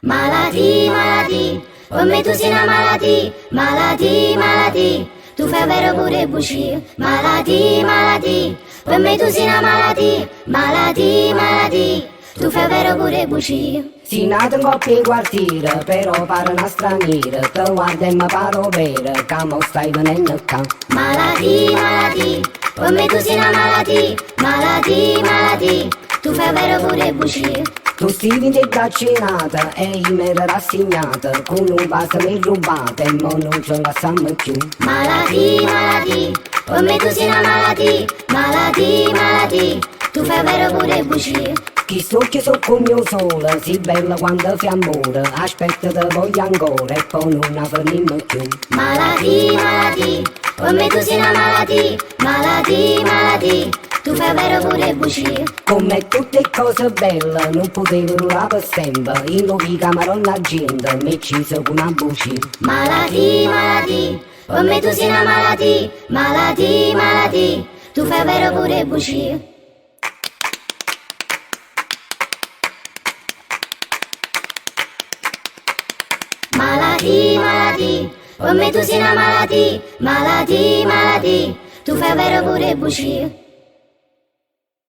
Maladie, maladie, per me tu sei una maladie, maladie, maladie, tu fai vero pure bugie, maladie, maladie, per me tu sei una maladie, maladie, maladie, tu fai vero pure bugie. Si nato in coppia in quartiere, però pare una straniera, te guarda e mi paro vero, che mo stai venendo qua. Maladie, maladie, per me tu sei una maladie, maladie, maladie, tu fai vero pure bugie. Tu stivi di vaccinata e io mi ero rassegnata, con un vaso mi rubata e mo non ce la lasciamo più. Maladie, maladie, per me tu sei una maladie, maladie, maladie, tu fai vero pure bugie. Chi stucchi su con mio sole, si bella quando fai amore, aspetta te voglio ancora e poi non avvenimmo più. Maladie, maladie, per me tu sei una maladie, maladie, maladie, tu fai vero pure bugie. Come tutte cose belle, non potevo durare per sempre, in lo vi camerò la gente, mi ucciso con una bugia. Maladie, maladie, per me tu sei una maladie, maladie, maladie, tu fai vero pure bugie. Maladie, maladie, per me tu sei una maladie, maladie, maladie, tu fai vero pure bugie.